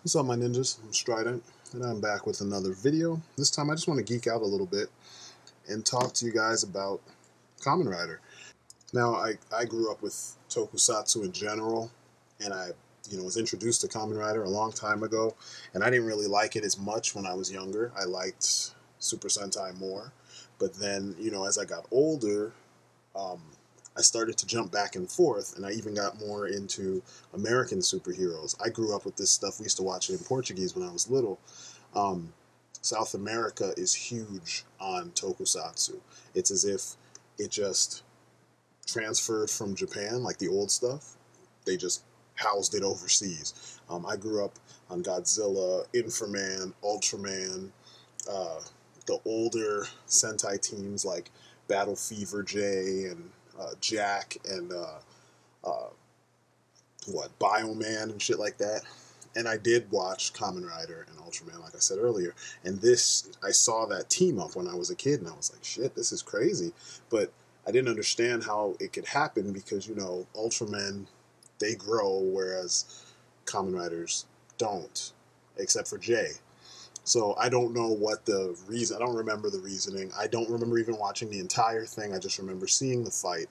What's up, my ninjas? I'm Strident, and I'm back with another video. This time I just want to geek out a little bit and talk to you guys about Kamen Rider. Now, I grew up with Tokusatsu in general, and I was introduced to Kamen Rider a long time ago, and I didn't really like it as much when I was younger. I liked Super Sentai more, but then, as I got older, I started to jump back and forth, and I even got more into American superheroes. I grew up with this stuff. We used to watch it in Portuguese when I was little. South America is huge on Tokusatsu. It's as if it just transferred from Japan, like the old stuff. They just housed it overseas. I grew up on Godzilla, Inframan, Ultraman, the older Sentai teams like Battle Fever J and Jack and Bioman and shit like that. And I did watch Kamen Rider and Ultraman, like I said earlier. And I saw that team up when I was a kid, and I was like, shit, this is crazy. But I didn't understand how it could happen because, Ultramen, they grow, whereas Kamen Riders don't, except for J. So I don't know what the reason, I don't remember the reasoning. I don't remember even watching the entire thing. I just remember seeing the fight.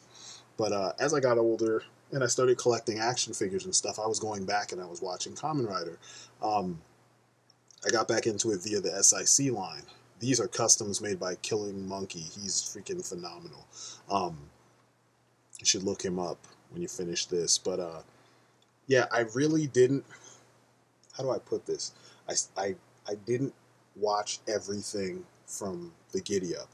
But as I got older and I started collecting action figures and stuff, I was going back and I was watching Kamen Rider. I got back into it via the SIC line. These are customs made by Killing Monkey. He's freaking phenomenal. You should look him up when you finish this. But yeah, I really didn't, how do I put this? I didn't watch everything from the giddy up.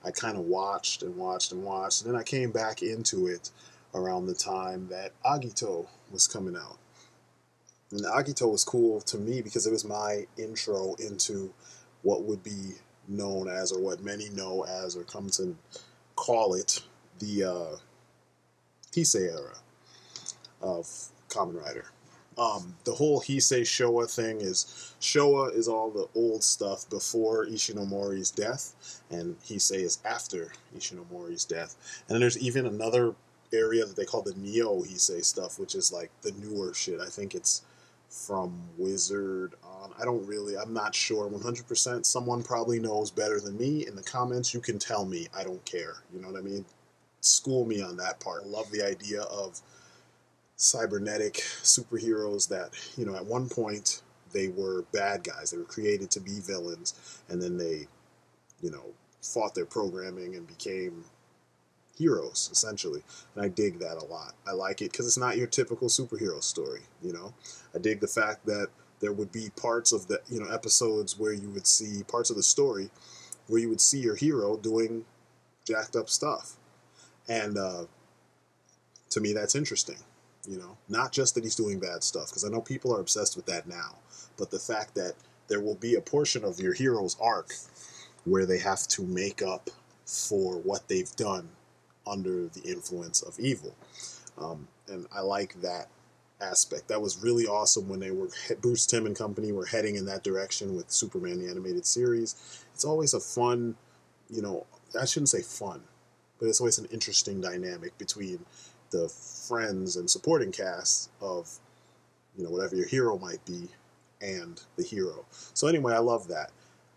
I kind of watched and watched and watched, and then I came back into it around the time that Agito was coming out. And Agito was cool to me because it was my intro into what would be known as, or what many know as, or come to call it, the Heisei era of Kamen Rider. The whole Heisei Showa thing Showa is all the old stuff before Ishinomori's death, and Heisei is after Ishinomori's death. And then there's even another area that they call the Neo Heisei stuff, which is like the newer shit. I think it's from Wizard on. I'm not sure 100%. Someone probably knows better than me. In the comments, you can tell me. I don't care. You know what I mean? School me on that part. I love the idea of cybernetic superheroes that, at one point they were bad guys. They were created to be villains, and then they, fought their programming and became heroes, essentially. And I dig that a lot. I like it because it's not your typical superhero story, I dig the fact that there would be parts of the, episodes where you would see parts of the story where you would see your hero doing jacked up stuff. And to me, that's interesting. Not just that he's doing bad stuff, because I know people are obsessed with that now, but the fact that there will be a portion of your hero's arc where they have to make up for what they've done under the influence of evil. And I like that aspect. That was really awesome when Bruce Timm and company were heading in that direction with Superman the Animated Series. It's always a fun, I shouldn't say fun, but it's always an interesting dynamic between the friends and supporting cast of, whatever your hero might be and the hero. So anyway, I love that.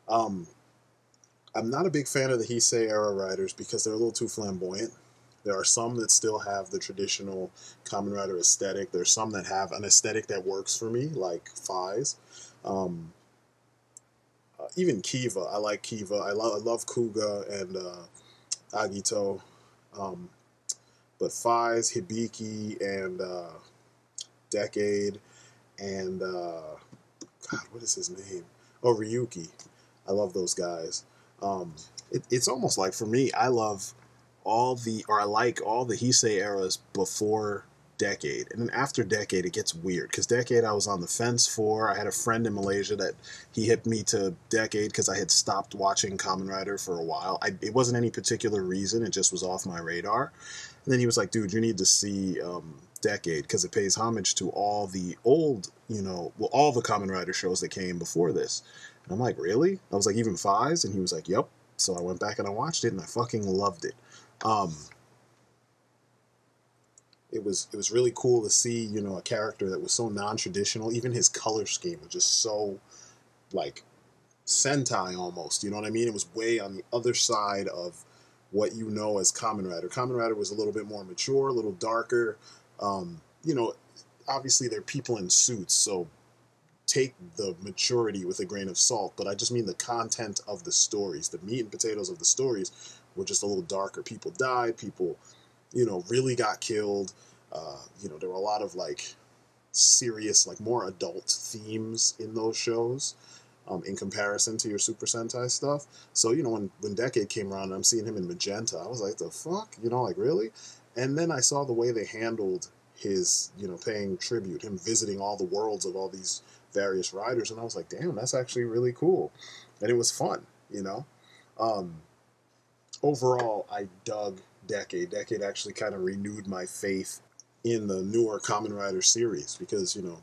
I'm not a big fan of the Heisei era riders because they're a little too flamboyant. There are some that still have the traditional Kamen Rider aesthetic. There's some that have an aesthetic that works for me, like Faiz. Even Kiva. I like Kiva. I love Kuga and Agito. But Faiz, Hibiki, and Decade, and God, what is his name? Oh, Ryuki. I love those guys. It's almost like, for me, I like all the Heisei eras before Decade. And then after Decade, it gets weird. Because Decade, I was on the fence for. I had a friend in Malaysia that he hit me to Decade because I had stopped watching Kamen Rider for a while. It wasn't any particular reason. It just was off my radar. And then he was like, dude, you need to see Decade because it pays homage to all the old, all the Kamen Rider shows that came before this. And I'm like, really? I was like, even Faiz? And he was like, yep. So I went back and I watched it, and I fucking loved it. it was really cool to see, you know, a character that was so non-traditional. Even his color scheme was just so like Sentai almost. You know what I mean? It was way on the other side of what you know as Kamen Rider. Kamen Rider was a little bit more mature, a little darker. You know, obviously they're people in suits, so take the maturity with a grain of salt. But I just mean the content of the stories, the meat and potatoes of the stories were just a little darker. People died. People, you know, really got killed. You know, there were a lot of like serious, like more adult themes in those shows, in comparison to your Super Sentai stuff. So, you know, when Decade came around and I'm seeing him in Magenta, I was like, the fuck? You know, like, really? And then I saw the way they handled his, you know, paying tribute, him visiting all the worlds of all these various riders, and I was like, damn, that's actually really cool. And it was fun, you know? Um, Overall, I dug Decade. Decade actually kind of renewed my faith in the newer Kamen Rider series because, you know,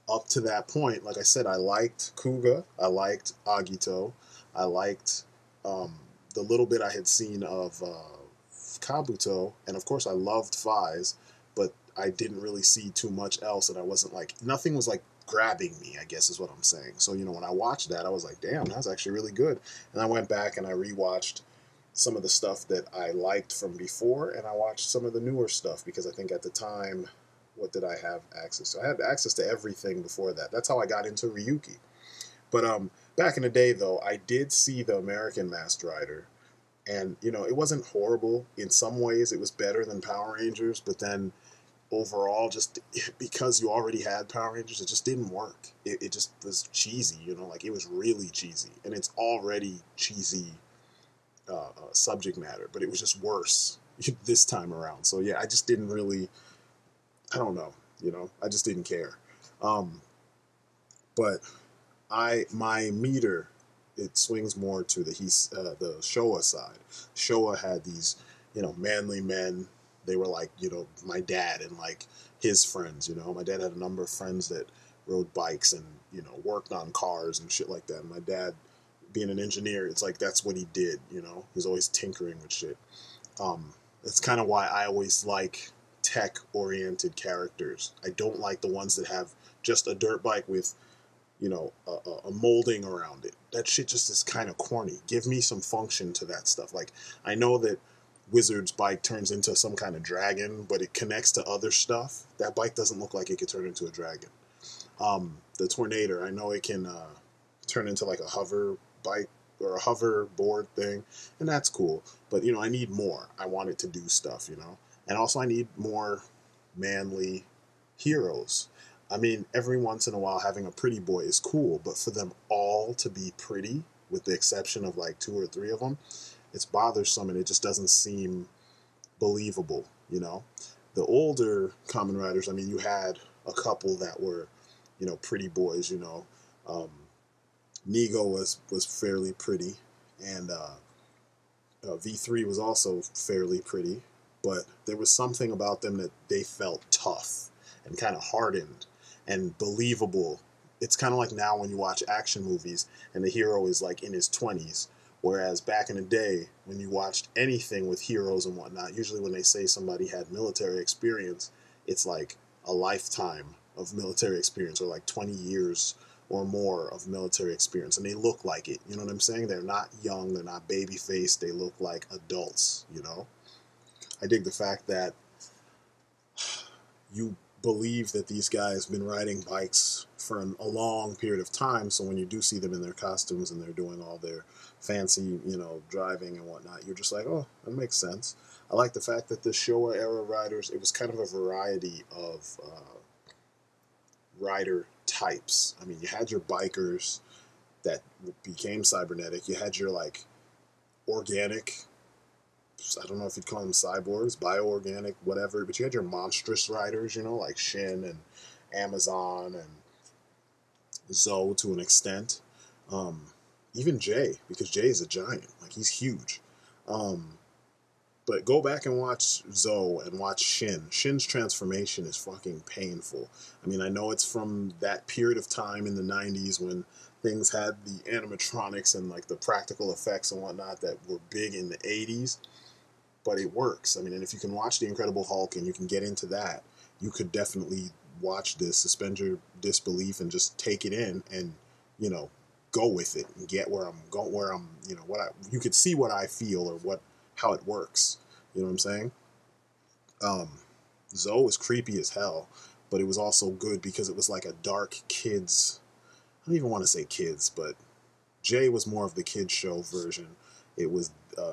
up to that point, like I said, I liked Kuga, I liked Agito, I liked um, the little bit I had seen of Kabuto, and of course I loved Fies, but I didn't really see too much else, and I wasn't like, nothing was like grabbing me, I guess is what I'm saying. So, you know, when I watched that, I was like, damn, that's actually really good. And I went back and I rewatched some of the stuff that I liked from before, and I watched some of the newer stuff because I think at the time, what did I have access to? I had access to everything before that. That's how I got into Ryuki. But back in the day, though, I did see the American Masked Rider, and you know, it wasn't horrible. In some ways, it was better than Power Rangers, but then overall, just because you already had Power Rangers, it just didn't work. It just was cheesy, you know, like it was really cheesy, and it's already cheesy subject matter, but it was just worse this time around. So yeah, I just didn't really, I don't know, you know, I just didn't care. Um, but my meter, it swings more to the Showa side. Showa had these, you know, manly men. They were like, you know, my dad and like his friends. You know, my dad had a number of friends that rode bikes and, you know, worked on cars and shit like that. And my dad, being an engineer, it's like that's what he did. You know, he was always tinkering with shit. That's kind of why I always like tech-oriented characters. I don't like the ones that have just a dirt bike with, you know, a molding around it. That shit just is kind of corny. Give me some function to that stuff. Like, I know that Wizard's bike turns into some kind of dragon, but it connects to other stuff. That bike doesn't look like it could turn into a dragon. The Tornado, I know it can turn into like a hover bike or a hover board thing, and that's cool. But, you know, I need more. I want it to do stuff, you know? And also I need more manly heroes. I mean, every once in a while having a pretty boy is cool, but for them all to be pretty, with the exception of like two or three of them, it's bothersome and it just doesn't seem believable, you know? The older Kamen Riders, I mean, you had a couple that were, you know, pretty boys, you know. Um, Nigo was fairly pretty, and V3 was also fairly pretty, but there was something about them that they felt tough and kind of hardened and believable. It's kind of like now when you watch action movies and the hero is like in his 20s, whereas back in the day when you watched anything with heroes and whatnot, usually when they say somebody had military experience, it's like a lifetime of military experience or like 20 years or more of military experience, and they look like it. You know what I'm saying? They're not young, they're not baby faced, they look like adults, you know? I dig the fact that you believe that these guys have been riding bikes for a long period of time, so when you do see them in their costumes and they're doing all their fancy, you know, driving and whatnot, you're just like, oh, that makes sense. I like the fact that the Showa era riders, it was kind of a variety of rider types. I mean, you had your bikers that became cybernetic. You had your like organic, I don't know if you'd call them cyborgs, bioorganic, whatever, but you had your monstrous riders, you know, like Shin and Amazon and Zoe to an extent. Um, Even Jay, because Jay is a giant. Like, he's huge. But go back and watch Zoe and watch Shin. Shin's transformation is fucking painful. I mean, I know it's from that period of time in the 90s when things had the animatronics and like the practical effects and whatnot that were big in the 80s. but it works. I mean, and if you can watch The Incredible Hulk and you can get into that, you could definitely watch this, suspend your disbelief, and just take it in, and you know, go with it and get where I'm going. Where I'm, you know, you could see what I feel or how it works. You know what I'm saying? Um, Zoe was creepy as hell, but it was also good because it was like a dark kids. I don't even want to say kids, but Jay was more of the kids show version. It was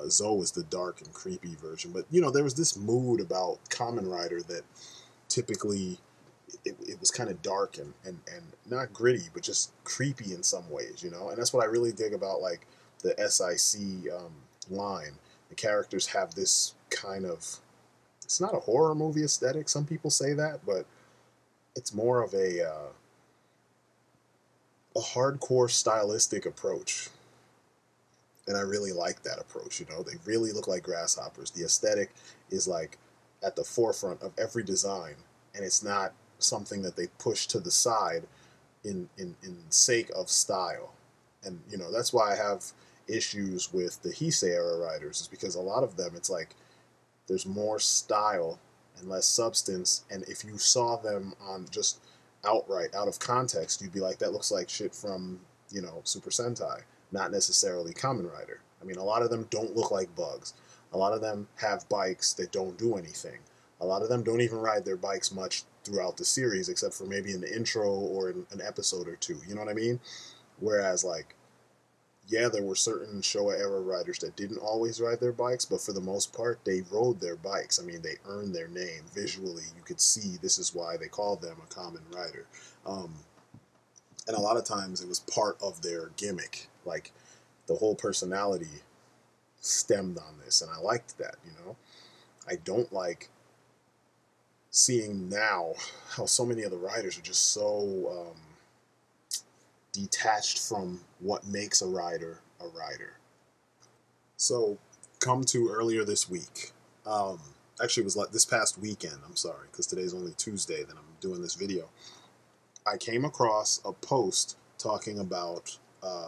Zoe was the dark and creepy version. But you know, there was this mood about Kamen Rider that typically it was kind of dark and not gritty, but just creepy in some ways, you know. And that's what I really dig about like the SIC line. The characters have this kind of, it's not a horror movie aesthetic. Some people say that, but it's more of a hardcore stylistic approach. And I really like that approach, you know. They really look like grasshoppers. The aesthetic is like at the forefront of every design, and it's not something that they push to the side in sake of style. And you know, that's why I have issues with the Heisei era riders, is because a lot of them, it's like there's more style and less substance, and if you saw them on just outright out of context, you'd be like, that looks like shit from, you know, Super Sentai, not necessarily Kamen Rider. I mean, a lot of them don't look like bugs. A lot of them have bikes that don't do anything. A lot of them don't even ride their bikes much throughout the series, except for maybe in the intro or in an episode or two. You know what I mean? Whereas, like, yeah, there were certain Showa era riders that didn't always ride their bikes, but for the most part, they rode their bikes. I mean, they earned their name. Visually, you could see this is why they called them a Kamen Rider. And a lot of times it was part of their gimmick. Like, the whole personality stemmed on this, and I liked that, you know? I don't like seeing now how so many of the riders are just so detached from what makes a rider a rider. So, come to earlier this week. Actually, it was like this past weekend. I'm sorry, because today's only Tuesday that I'm doing this video. I came across a post talking about,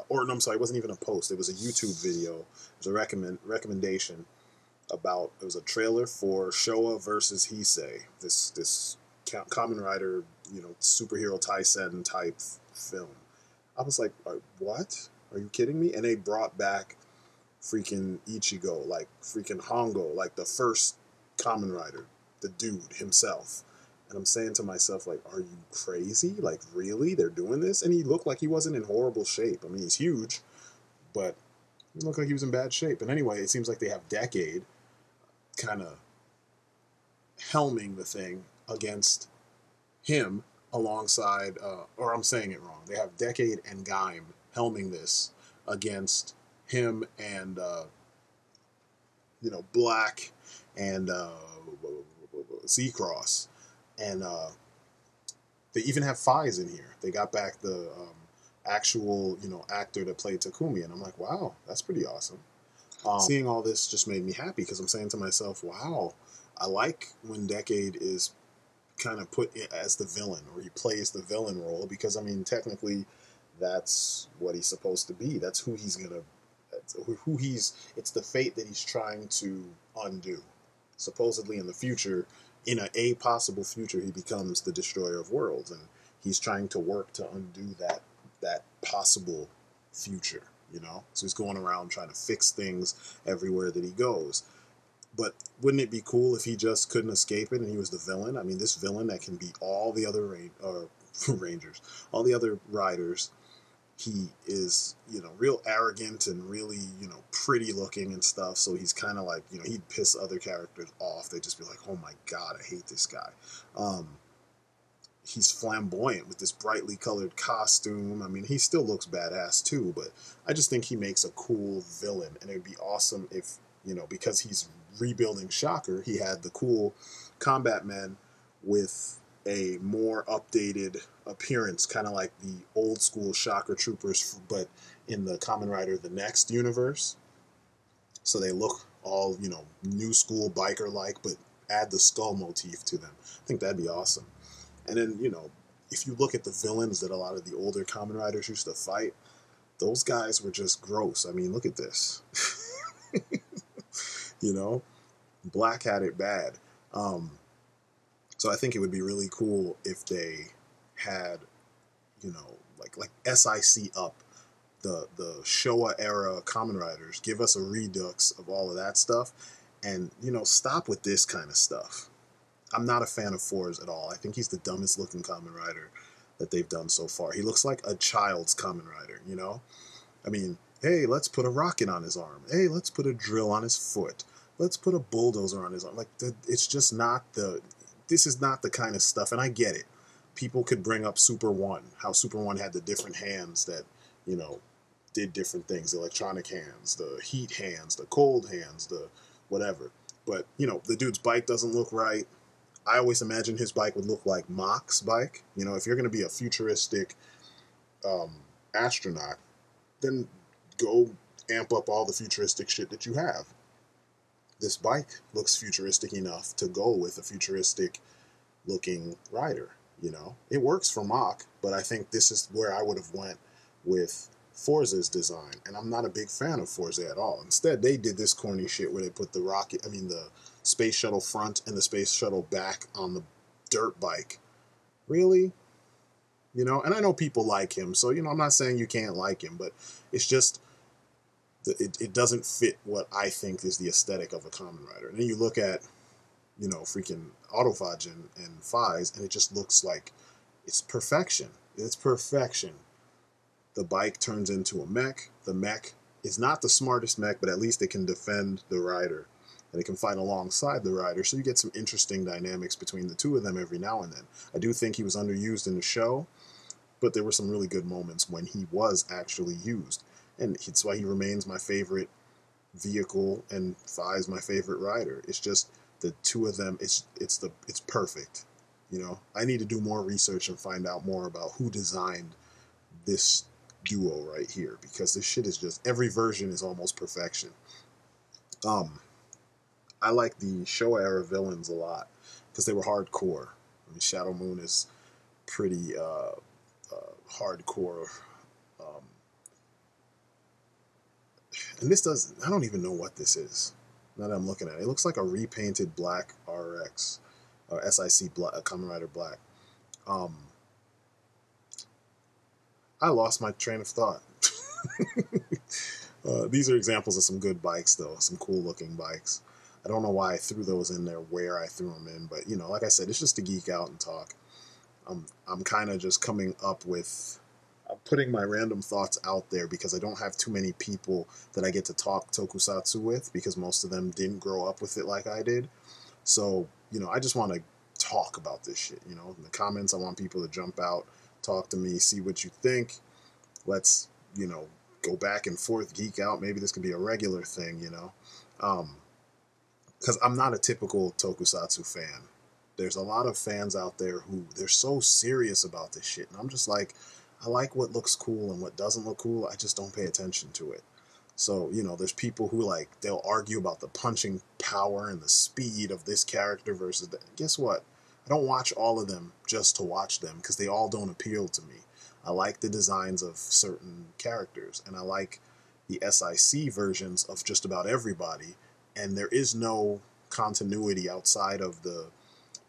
or no, I'm sorry, it wasn't even a post. It was a YouTube video. It was a recommendation about. It was a trailer for Showa versus Heisei. This Kamen Rider, you know, superhero Taisen type film. I was like, what? Are you kidding me? And they brought back freaking Ichigo, like freaking Hongo, like the first Kamen Rider, the dude himself. And I'm saying to myself, like, are you crazy? Like, really? They're doing this? And he looked like he wasn't in horrible shape. I mean, he's huge, but he looked like he was in bad shape. And anyway, it seems like they have Decade kind of helming the thing against him alongside, or I'm saying it wrong. They have Decade and Gaim helming this against him and, you know, Black and Z-Cross. And they even have Fies in here. They got back the actual, you know, actor that played Takumi. And I'm like, wow, that's pretty awesome. Seeing all this just made me happy because I'm saying to myself, wow, I like when Decade is kind of put as the villain, or he plays the villain role, because I mean, technically that's what he's supposed to be. That's who he's gonna, it's the fate that he's trying to undo. Supposedly in the future, in a possible future, he becomes the destroyer of worlds, and he's trying to work to undo that possible future, you know. So he's going around trying to fix things everywhere that he goes. But wouldn't it be cool if he just couldn't escape it and he was the villain? I mean, this villain that can beat all the other Rangers, all the other riders. He is, you know, real arrogant and really, you know, pretty looking and stuff. So he's kind of like, you know, he'd piss other characters off. They'd just be like, oh my God, I hate this guy. He's flamboyant with this brightly colored costume. I mean, he still looks badass too, but I just think he makes a cool villain. And it'd be awesome if, you know, because he's rebuilding Shocker, he had the cool combat men with a more updated appearance, kind of like the old school Shocker troopers, but in the Kamen Rider the Next universe. So they look all, you know, new school biker like, but add the skull motif to them. I think that'd be awesome. And then, you know, if you look at the villains that a lot of the older Kamen Riders used to fight, those guys were just gross. I mean, look at this. You know, Black had it bad. So I think it would be really cool if they had, you know, like SIC up the Showa era Kamen Riders, give us a redux of all of that stuff, and you know, stop with this kind of stuff. I'm not a fan of Fours at all. I think he's the dumbest looking Kamen Rider that they've done so far. He looks like a child's Kamen Rider, you know? I mean, hey, let's put a rocket on his arm. Hey, let's put a drill on his foot. Let's put a bulldozer on his arm. Like, it's just not the, this is not the kind of stuff, and I get it. People could bring up Super 1, how Super 1 had the different hands that, you know, did different things, the electronic hands, the heat hands, the cold hands, the whatever. But, you know, the dude's bike doesn't look right. I always imagined his bike would look like Mach's bike. You know, if you're going to be a futuristic astronaut, then go amp up all the futuristic shit that you have. This bike looks futuristic enough to go with a futuristic looking rider. You know, it works for Mach, but I think this is where I would have went with Forza's design, and I'm not a big fan of Forza at all. Instead, they did this corny shit where they put the rocket, I mean the space shuttle front and the space shuttle back on the dirt bike. Really? You know, and I know people like him, so, you know, I'm not saying you can't like him, but it's just, it doesn't fit what I think is the aesthetic of a Kamen Rider. And then you look at, you know, freaking Autophagy and Fies, and it just looks like it's perfection. It's perfection. The bike turns into a mech. The mech is not the smartest mech, but at least it can defend the rider, and it can fight alongside the rider, so you get some interesting dynamics between the two of them every now and then. I do think he was underused in the show, but there were some really good moments when he was actually used, and it's why he remains my favorite vehicle, and Fi is my favorite rider. It's just the two of them. It's perfect. You know, I need to do more research and find out more about who designed this duo right here, because this shit is just, every version is almost perfection. I like the Showa era villains a lot because they were hardcore. I mean, Shadow Moon is pretty hardcore. Um, and this does, I don't even know what this is. Now that I'm looking at it, it looks like a repainted black RX or SIC black, Kamen Rider Black. I lost my train of thought. These are examples of some good bikes, though, some cool looking bikes. I don't know why I threw those in there, where I threw them in, but, you know, like I said, it's just to geek out and talk. I'm kind of just coming up with, I'm putting my random thoughts out there because I don't have too many people that I get to talk tokusatsu with, because most of them didn't grow up with it like I did. So, you know, I just want to talk about this shit. You know, in the comments, I want people to jump out, talk to me, see what you think. Let's, you know, go back and forth, geek out. Maybe this could be a regular thing, you know. Because I'm not a typical tokusatsu fan. There's a lot of fans out there who, they're so serious about this shit, and I'm just like, I like what looks cool, and what doesn't look cool, I just don't pay attention to it. So, you know, there's people who, like, they'll argue about the punching power and the speed of this character versus that. Guess what? I don't watch all of them just to watch them, because they all don't appeal to me. I like the designs of certain characters, and I like the SIC versions of just about everybody, and there is no continuity outside of the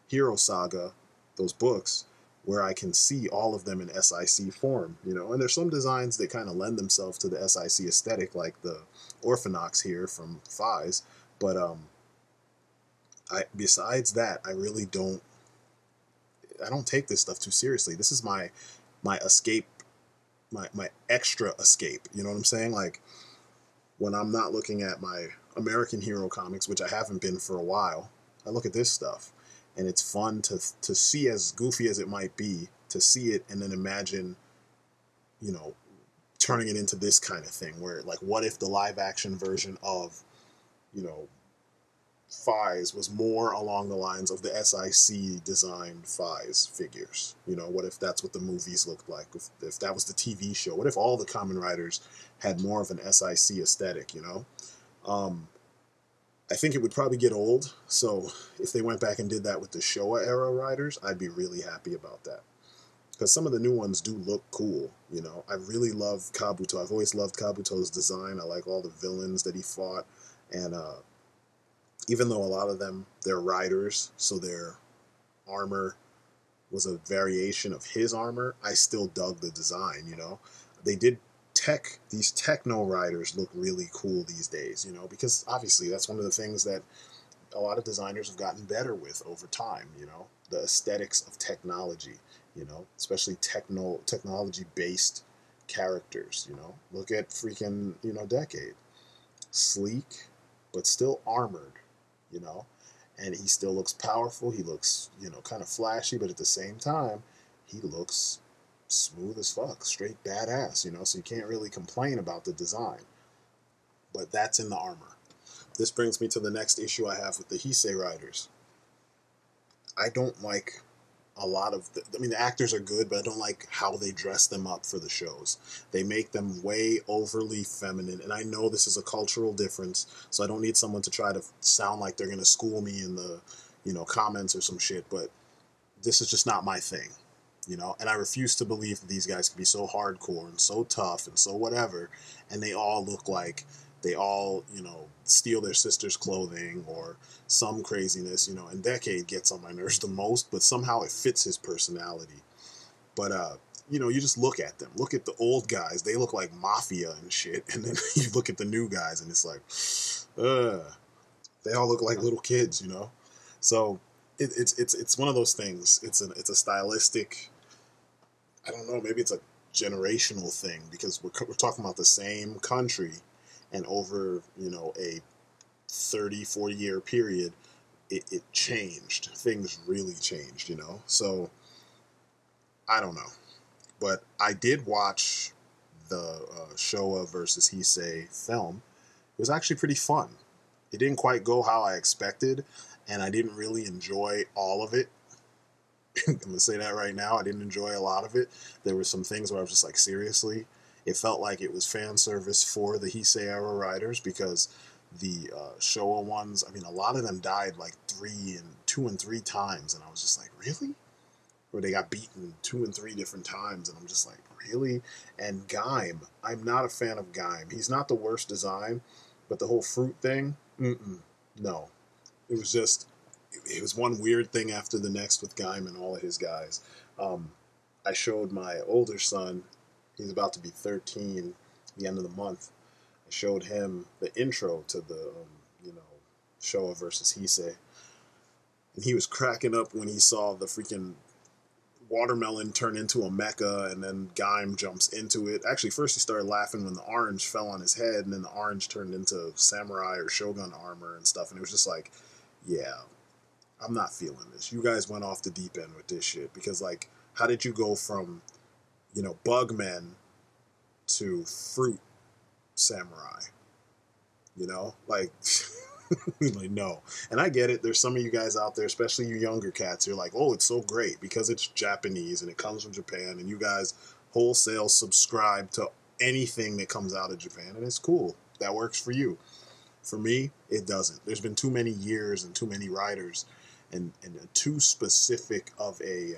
Hero Saga, those books, where I can see all of them in SIC form, you know. And there's some designs that kind of lend themselves to the SIC aesthetic, like the Orphanox here from Fies, but besides that, I don't take this stuff too seriously. This is my escape, my extra escape. You know what I'm saying? Like, when I'm not looking at my American hero comics, which I haven't been for a while, I look at this stuff, and it's fun to see, as goofy as it might be, to see it and then imagine, you know, turning it into this kind of thing where, like, what if the live action version of, you know, Fies was more along the lines of the SIC designed Fies figures? You know, what if that's what the movies looked like? If that was the TV show? What if all the Kamen Riders had more of an SIC aesthetic, you know? I think it would probably get old, so if they went back and did that with the Showa era riders, I'd be really happy about that. Because some of the new ones do look cool, you know? I really love Kabuto. I've always loved Kabuto's design. I like all the villains that he fought, and Even though a lot of them, they're riders, so their armor was a variation of his armor, I still dug the design, you know? They did these techno riders look really cool these days, you know, because obviously that's one of the things that a lot of designers have gotten better with over time, you know, the aesthetics of technology, you know, especially technology based characters, you know. Look at freaking, you know, Decade. Sleek, but still armored, you know. And he still looks powerful. He looks, you know, kind of flashy, but at the same time, he looks smooth as fuck, straight badass, you know. So you can't really complain about the design. But that's in the armor. This brings me to the next issue I have with the Heisei Riders. I don't like a lot of I mean, the actors are good, but I don't like how they dress them up for the shows. They make them way overly feminine, and I know this is a cultural difference, so I don't need someone to try to sound like they're going to school me in the, you know, comments or some shit, but this is just not my thing, you know, and I refuse to believe that these guys can be so hardcore and so tough and so whatever, and they all look like they all, you know, steal their sister's clothing or some craziness, you know, and Decade gets on my nerves the most, but somehow it fits his personality. But, you know, you just look at them. Look at the old guys. They look like mafia and shit. And then you look at the new guys and it's like, they all look like little kids, you know? So it's one of those things. It's a stylistic, I don't know, maybe it's a generational thing because we're talking about the same country, and over, you know, a 30-40 year period, it changed. Things really changed, you know? So, I don't know. But I did watch the Showa versus Heisei film. It was actually pretty fun. It didn't quite go how I expected, and I didn't really enjoy all of it. I'm going to say that right now. I didn't enjoy a lot of it. There were some things where I was just like, seriously? It felt like it was fan service for the Heisei era riders because the Showa ones, I mean, a lot of them died like 2 and 3 times, and I was just like, really? Or they got beaten 2 and 3 different times, and I'm just like, really? And Gaim, I'm not a fan of Gaim. He's not the worst design, but the whole fruit thing, no. It was just, it was one weird thing after the next with Gaim and all of his guys. I showed my older son, he's about to be 13 the end of the month. I showed him the intro to the, you know, Showa versus Heisei. And he was cracking up when he saw the freaking watermelon turn into a mecha, and then Gaim jumps into it. Actually, first he started laughing when the orange fell on his head, and then the orange turned into samurai or shogun armor and stuff. And it was just like, yeah, I'm not feeling this. You guys went off the deep end with this shit. Because, like, how did you go from, you know, Bugmen to fruit samurai? You know? Like, like, no. And I get it. There's some of you guys out there, especially you younger cats, you're like, oh, it's so great because it's Japanese and it comes from Japan, and you guys wholesale subscribe to anything that comes out of Japan, and it's cool. That works for you. For me, it doesn't. There's been too many years and too many writers and too specific of a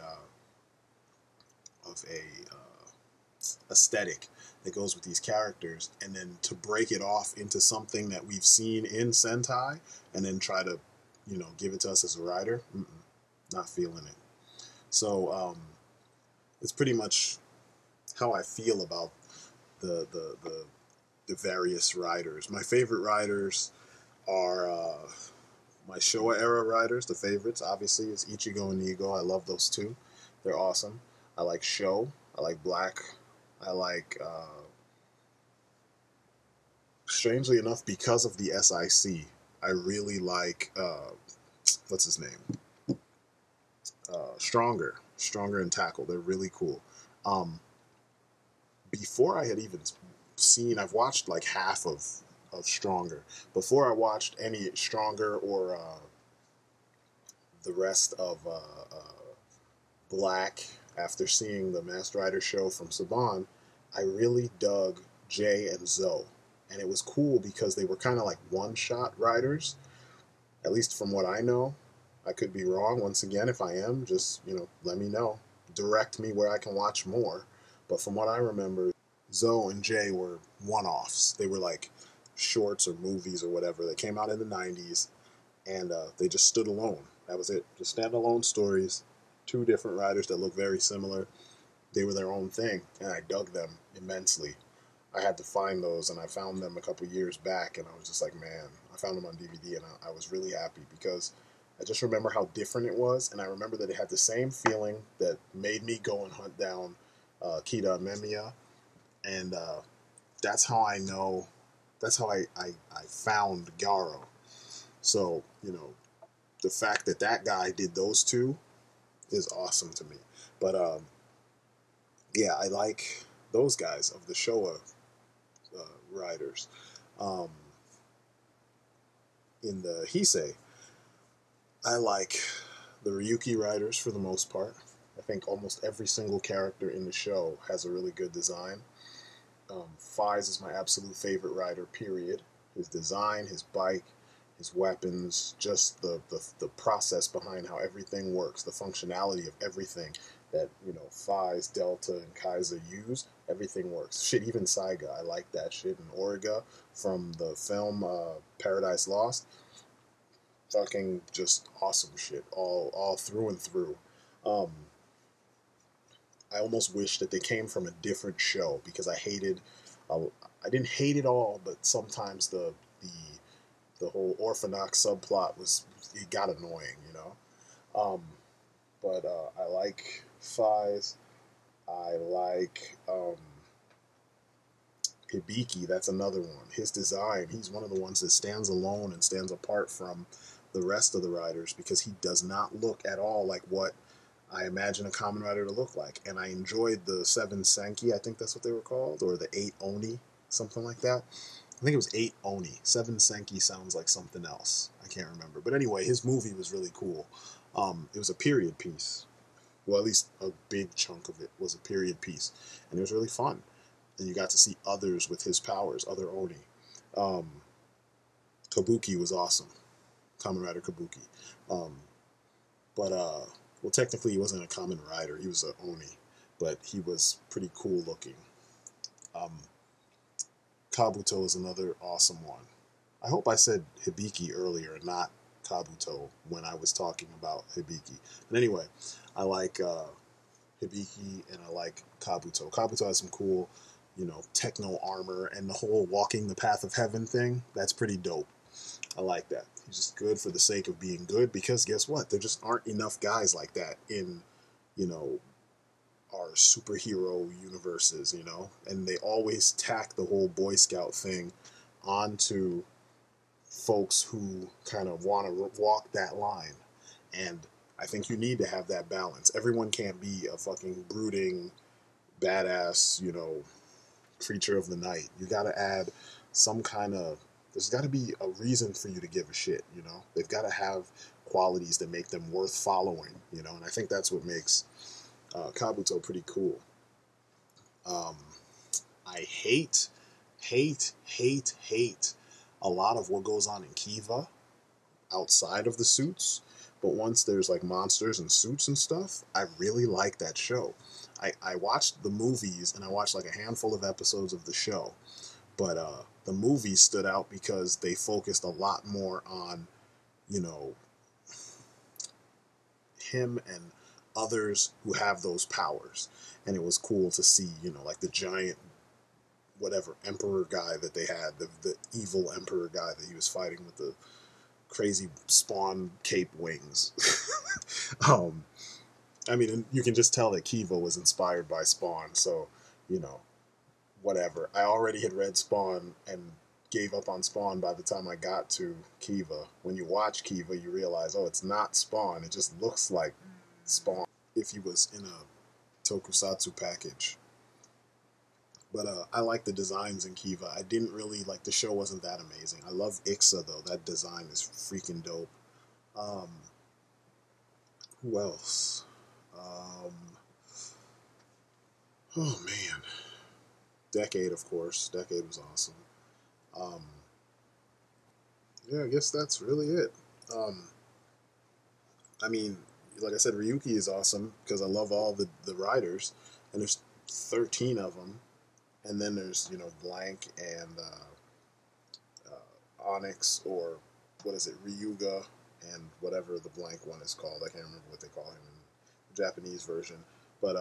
aesthetic that goes with these characters, and then to break it off into something that we've seen in Sentai and then try to, you know, give it to us as a writer, not feeling it. So it's pretty much how I feel about the various writers. My favorite writers are my Showa era writers. The favorites, obviously, is Ichigo and Nigo. I love those two. They're awesome. I like Sho. I like Black. I like, strangely enough, because of the SIC, I really like, what's his name? Stronger and Tackle. They're really cool. Before I had even seen, I've watched like half of Stronger. Before I watched any Stronger or the rest of Black, after seeing the Masked Rider show from Saban, I really dug Jay and Zoe. And it was cool because they were kind of like one-shot riders, at least from what I know. I could be wrong. Once again, if I am, just, you know, let me know. Direct me where I can watch more. But from what I remember, Zoe and Jay were one-offs. They were like shorts or movies or whatever that came out in the 90s. and they just stood alone. That was it. Just standalone stories, two different riders that look very similar. They were their own thing, and I dug them immensely. I had to find those, and I found them a couple years back, and I was just like, man, I found them on DVD, and I was really happy because I just remember how different it was, and I remember that it had the same feeling that made me go and hunt down Kita and Memiya, and that's how I know, that's how I found Garo. So, the fact that that guy did those two is awesome to me. But yeah, I like those guys of the Showa riders. Um, in the Heisei, I like the Ryuki riders for the most part. I think almost every single character in the show has a really good design. Fies is my absolute favorite rider, period. His design, his bike, his weapons, just the process behind how everything works, the functionality of everything that, Fies, Delta, and Kaiser use, everything works. Shit, even Saiga, I like that shit. And Origa from the film Paradise Lost, fucking just awesome shit, all through and through. Um, I almost wish that they came from a different show because uh, I didn't hate it all, but sometimes the whole Orphanox subplot it got annoying. Um, but I like Fies. I like Hibiki. That's another one. His design. He's one of the ones that stands alone and stands apart from the rest of the riders because he does not look at all like what I imagine a Kamen Rider to look like. And I enjoyed the 7 Senki, I think that's what they were called, or the 8 Oni, something like that. I think it was 8 Oni. 7 Senki sounds like something else. I can't remember. But anyway, his movie was really cool. It was a period piece. Well, at least a big chunk of it was a period piece. And it was really fun. And you got to see others with his powers, other Oni. Um, Kabuki was awesome. Kamen Rider Kabuki. Um, but well, technically he wasn't a Kamen Rider. He was an Oni, but he was pretty cool looking. Um, Kabuto is another awesome one. I hope I said Hibiki earlier and not Kabuto when I was talking about Hibiki. But anyway, I like Hibiki and I like Kabuto. Kabuto has some cool, techno armor and the whole walking the path of heaven thing. That's pretty dope. I like that. He's just good for the sake of being good because guess what? There just aren't enough guys like that in, you know, our superhero universes. And they always tack the whole Boy Scout thing onto folks who kind of want to walk that line. And I think you need to have that balance. Everyone can't be a fucking brooding, badass, creature of the night. You got to add some kind of, there's got to be a reason for you to give a shit. They've got to have qualities that make them worth following. And I think that's what makes Kabuto pretty cool. Um, I hate a lot of what goes on in Kiva outside of the suits. But once there's like monsters and suits and stuff, I really like that show. I watched the movies and I watched like a handful of episodes of the show. But the movies stood out because they focused a lot more on, you know, him and others who have those powers. And it was cool to see, like the giant, whatever, emperor guy that they had, the evil emperor guy that he was fighting with the crazy Spawn cape wings. um, I mean, you can just tell that Kiva was inspired by Spawn, so, you know, whatever. I already had read Spawn and gave up on Spawn by the time I got to Kiva. When you watch Kiva, you realize, oh, it's not Spawn. It just looks like Spawn if he was in a tokusatsu package. But I like the designs in Kiva. I didn't really, like, the show wasn't that amazing. I love Ixa, though. That design is freaking dope. Um, who else? Um, oh, man. Decade, of course. Decade was awesome. Um, yeah, I guess that's really it. Um, I mean, like I said, Ryuki is awesome because I love all the riders, and there's 13 of them, and then there's Blank and Onyx or what is it, Ryuga and whatever the blank one is called. I can't remember what they call him in the Japanese version. But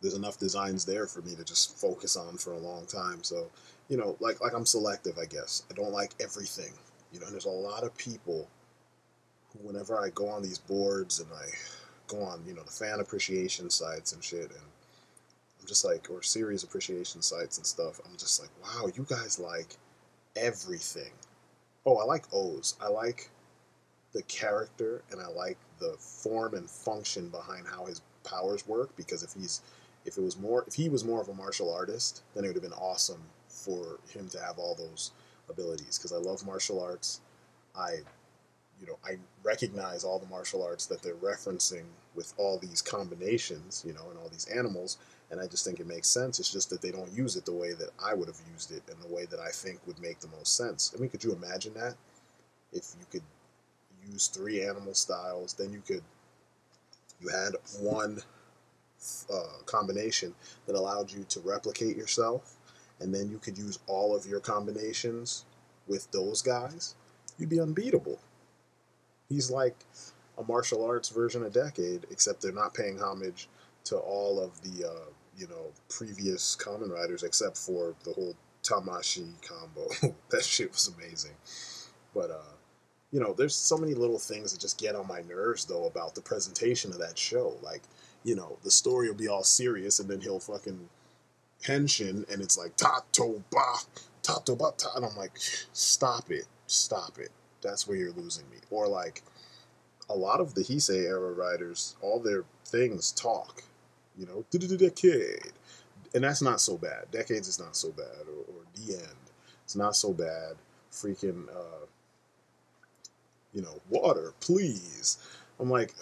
there's enough designs there for me to just focus on for a long time. So, you know, like I'm selective, I guess. I don't like everything. You know, and there's a lot of people who, whenever I go on these boards and I go on, you know, the fan appreciation sites and shit, and I'm just like, or series appreciation sites and stuff, I'm just like, wow, you guys like everything. Oh, I like O's. I like the character, and I like the form and function behind how his powers work, because if he was more of a martial artist, then it would have been awesome for him to have all those abilities, because I love martial arts. I I recognize all the martial arts that they're referencing with all these combinations, you know, and all these animals, and I just think it makes sense. It's just that they don't use it the way that I would have used it and the way that I think would make the most sense. I mean, could you imagine that? If you could use three animal styles, then you had one combination that allowed you to replicate yourself, and then you could use all of your combinations with those guys, you'd be unbeatable. He's like a martial arts version of Decade, except they're not paying homage to all of the previous Kamen Riders, except for the whole Tamashi combo. That shit was amazing. But there's so many little things that just get on my nerves though about the presentation of that show. Like, the story will be all serious, and then he'll fucking henshin, and it's like Tato Ba, Tato Ba, and I'm like, stop it. That's where you're losing me. Or like a lot of the Heisei era writers, all their things talk, Decade, and that's not so bad. Decades is not so bad, or the end, it's not so bad. Freaking, water, please. I'm like,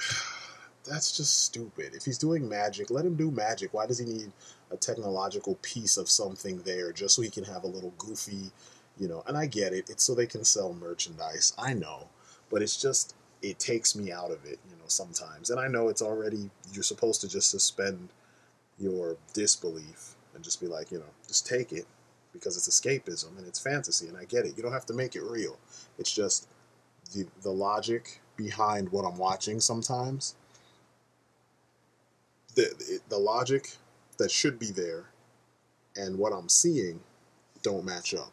that's just stupid. If he's doing magic, let him do magic. Why does he need a technological piece of something there just so he can have a little goofy, and I get it. It's so they can sell merchandise. I know. But it's just, it takes me out of it, sometimes. And I know it's already, you're supposed to just suspend your disbelief and just be like, just take it, because it's escapism and it's fantasy, and I get it. You don't have to make it real. It's just the logic behind what I'm watching sometimes. The logic that should be there and what I'm seeing don't match up.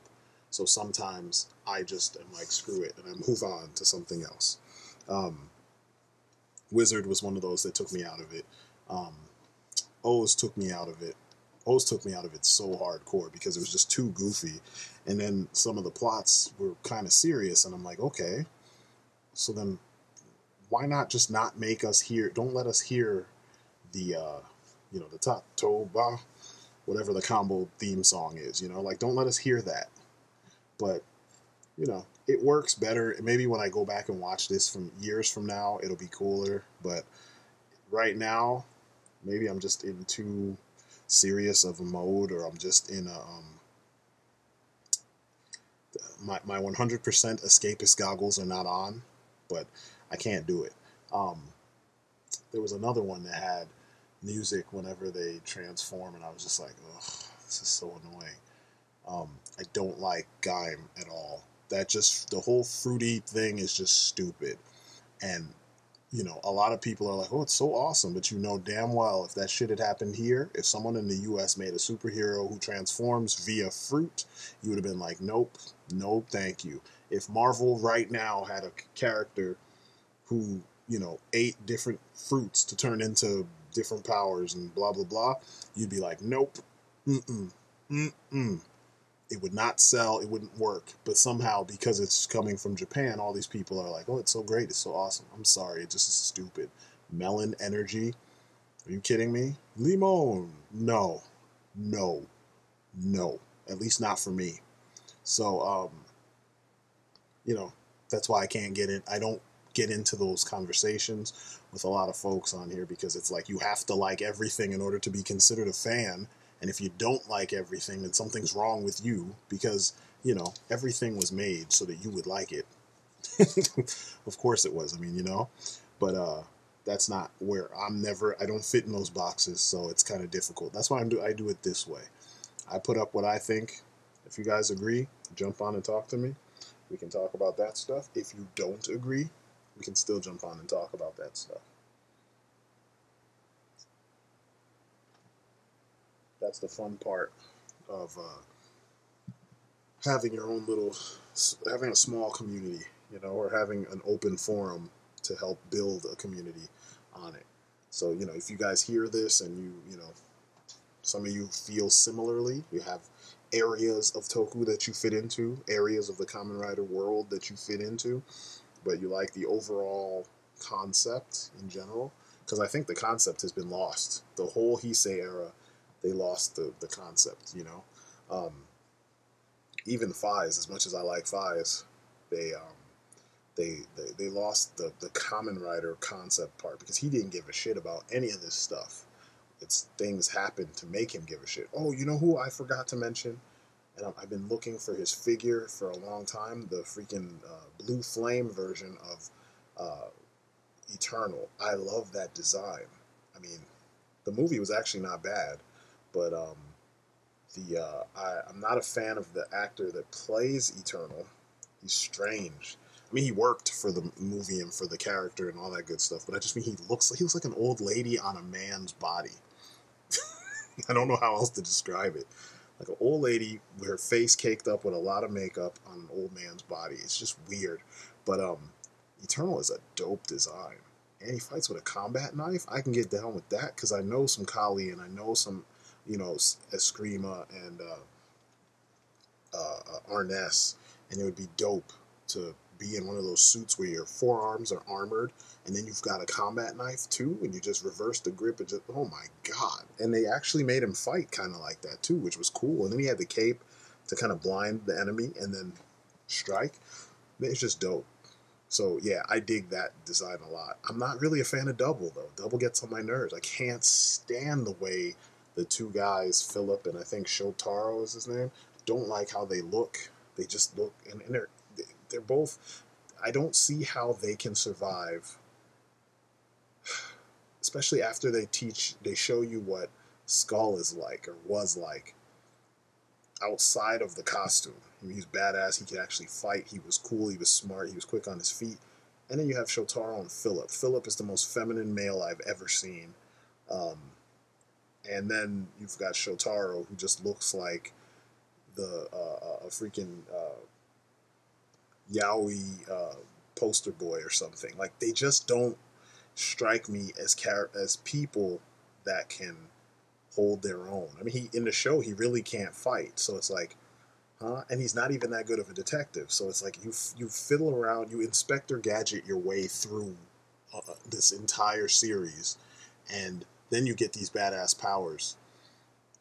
So sometimes I just am like, screw it, and I move on to something else. Wizard was one of those that took me out of it. O's took me out of it. O's took me out of it so hardcore because it was just too goofy. And then some of the plots were kind of serious, and I'm like, okay, so then why not just not make us hear, don't let us hear the, the Tato Ba, whatever the combo theme song is, like, don't let us hear that. But, it works better. Maybe when I go back and watch this from years from now, it'll be cooler. But right now, maybe I'm just in too serious of a mode, or I'm just in a, my 100% escapist goggles are not on, but I can't do it. There was another one that had music whenever they transform, and I was just like, ugh, this is so annoying. I don't like Gaim at all. That just, the whole fruity thing is just stupid. And, a lot of people are like, oh, it's so awesome, but damn well if that shit had happened here, if someone in the US made a superhero who transforms via fruit, you would have been like, nope, thank you. If Marvel right now had a character who, ate different fruits to turn into different powers and blah, blah, blah, you'd be like, nope, it would not sell, it wouldn't work. But somehow, because it's coming from Japan, all these people are like, oh, it's so great, it's so awesome. I'm sorry, it just is stupid. Melon energy? Are you kidding me? Limon? No. At least not for me. So, that's why I can't get in. I don't get into those conversations with a lot of folks on here, because it's like you have to like everything in order to be considered a fan. And if you don't like everything, then something's wrong with you, because, everything was made so that you would like it. Of course it was. I mean, but that's not where I don't fit in those boxes. So it's kind of difficult. That's why I do it this way. I put up what I think. If you guys agree, jump on and talk to me. We can talk about that stuff. If you don't agree, we can still jump on and talk about that stuff. That's the fun part of having your own little, having a small community, you know, or having an open forum to help build a community on it. So, you know, if you guys hear this and you know, some of you feel similarly, you have areas of Toku that you fit into, areas of the Kamen Rider world that you fit into, but you like the overall concept in general, because I think the concept has been lost. The whole Heisei era, they lost the concept, you know. Even Fies, as much as I like Fies, they they lost the Kamen Rider concept part because he didn't give a shit about any of this stuff. It's things happened to make him give a shit. Oh, you know who I forgot to mention? And I've been looking for his figure for a long time. The freaking Blue Flame version of uh, Eternal. I love that design. I mean, the movie was actually not bad, but I'm not a fan of the actor that plays Eternal. He's strange. I mean, he worked for the movie and for the character and all that good stuff, but I just mean he looks like an old lady on a man's body. I don't know how else to describe it. Like an old lady with her face caked up with a lot of makeup on an old man's body. It's just weird. But Eternal is a dope design. And he fights with a combat knife. I can get down with that because I know some Kali and I know some, you know, Eskrima and Arness, and it would be dope to be in one of those suits where your forearms are armored, and then you've got a combat knife too, and you just reverse the grip and just, oh my god. And they actually made him fight kind of like that too, which was cool. And then he had the cape to kind of blind the enemy and then strike. It's just dope. So yeah, I dig that design a lot. I'm not really a fan of Double though. Double gets on my nerves. I can't stand the way the two guys, Philip and I think Shotaro is his name, don't like how they look. They just look, and they're both. I don't see how they can survive, especially after they show you what Skull is like or was like outside of the costume. I mean, he was badass. He could actually fight. He was cool. He was smart. He was quick on his feet. And then you have Shotaro and Philip. Philip is the most feminine male I've ever seen. Um, and then you've got Shotaro, who just looks like the a freaking yaoi poster boy or something. Like they just don't strike me as people that can hold their own. I mean, he in the show he really can't fight, so it's like, huh? And he's not even that good of a detective, so it's like you fiddle around, you Inspector Gadget your way through this entire series, and then you get these badass powers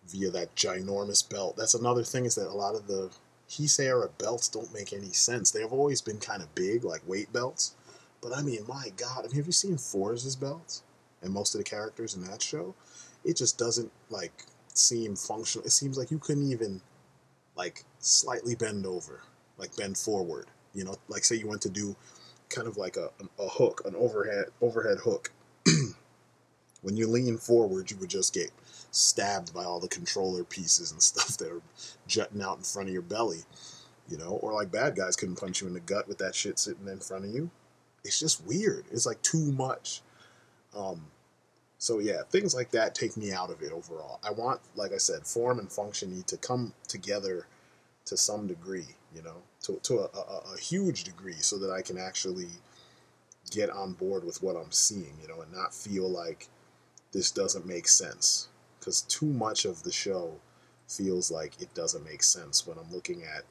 via that ginormous belt. That's another thing, is that a lot of the Heisei era belts don't make any sense. They've always been kind of big, like weight belts. But I mean, my God, I mean, have you seen Forza's belts and most of the characters in that show? It just doesn't like seem functional. It seems like you couldn't even like slightly bend over, like bend forward. You know, like say you went to do kind of like a hook, an overhead hook. When you lean forward, you would just get stabbed by all the controller pieces and stuff that are jutting out in front of your belly, you know? Or like bad guys couldn't punch you in the gut with that shit sitting in front of you. It's just weird. It's like too much. Um, so yeah, things like that take me out of it overall. I want, like I said, form and function need to come together to some degree, you know, to a huge degree, so that I can actually get on board with what I'm seeing, you know, and not feel like this doesn't make sense, because too much of the show feels like it doesn't make sense when I'm looking at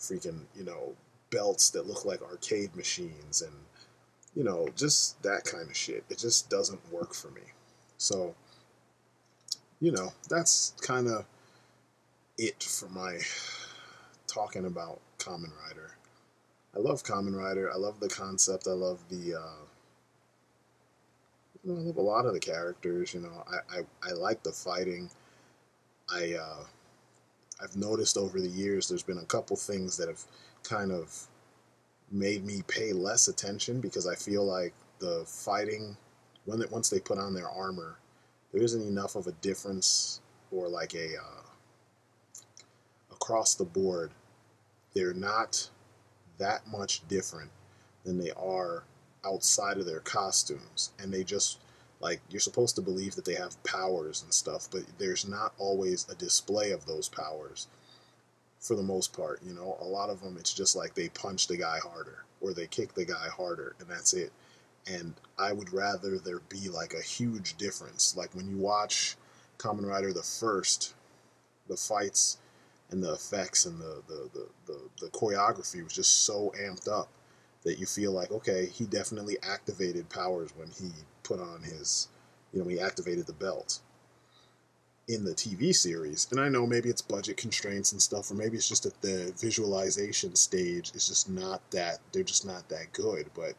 freaking, you know, belts that look like arcade machines and, you know, just that kind of shit. It just doesn't work for me. So, you know, that's kind of it for my talking about Kamen Rider. I love Kamen Rider. I love the concept. I love I love a lot of the characters. You know, I like the fighting. I I've noticed over the years there's been a couple things that have kind of made me pay less attention, because I feel like the fighting, once they put on their armor, there isn't enough of a difference, or like across the board, they're not that much different than they are outside of their costumes. And they just, like, you're supposed to believe that they have powers and stuff, but there's not always a display of those powers for the most part. You know, a lot of them, it's just like they punch the guy harder or they kick the guy harder, and that's it. And I would rather there be like a huge difference. Like when you watch Kamen Rider the first, the fights and the effects and the choreography was just so amped up that you feel like, okay, he definitely activated powers when he put on his, you know, he activated the belt in the TV series. And I know maybe it's budget constraints and stuff, or maybe it's just that the visualization stage is just not that, they're just not that good, but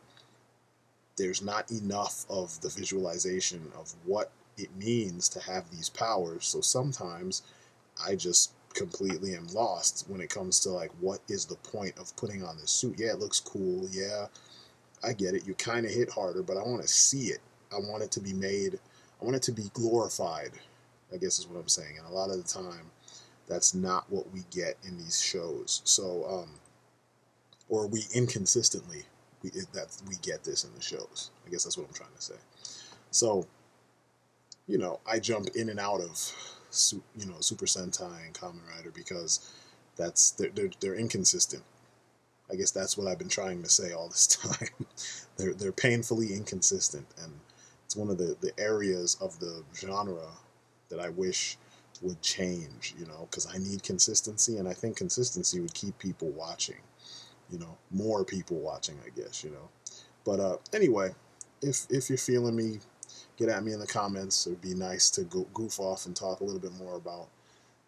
there's not enough of the visualization of what it means to have these powers. So sometimes I just completely am lost when it comes to like, what is the point of putting on this suit? Yeah, it looks cool. Yeah, I get it. You kind of hit harder, but I want to see it. I want it to be made. I want it to be glorified, I guess is what I'm saying. And a lot of the time, that's not what we get in these shows. So, or we inconsistently, we get this in the shows. I guess that's what I'm trying to say. So, you know, I jump in and out of, you know, Super Sentai and Kamen Rider because they're inconsistent. I guess that's what I've been trying to say all this time. They're painfully inconsistent, and it's one of the areas of the genre that I wish would change. You know, because I need consistency, and I think consistency would keep people watching. You know, more people watching, I guess. You know, but anyway, if you're feeling me, get at me in the comments. It would be nice to goof off and talk a little bit more about,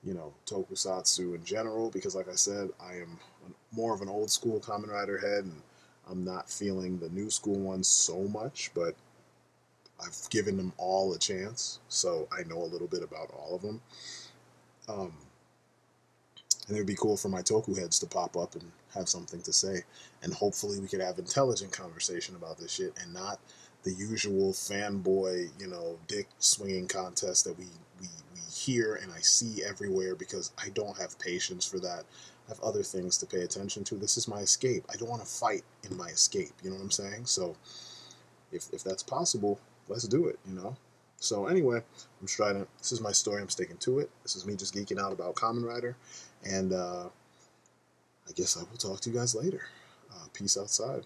you know, Tokusatsu in general, because like I said, I am more of an old school Kamen Rider head, and I'm not feeling the new school ones so much, but I've given them all a chance, so I know a little bit about all of them. Um, and it would be cool for my Toku heads to pop up and have something to say, and hopefully we could have intelligent conversation about this shit, and not the usual fanboy, you know, dick swinging contest that we hear and I see everywhere, because I don't have patience for that. I have other things to pay attention to. This is my escape. I don't want to fight in my escape. You know what I'm saying? So if that's possible, let's do it, you know? So anyway, I'm trying to, this is my story. I'm sticking to it. This is me just geeking out about Kamen Rider. And I guess I will talk to you guys later. Peace outside.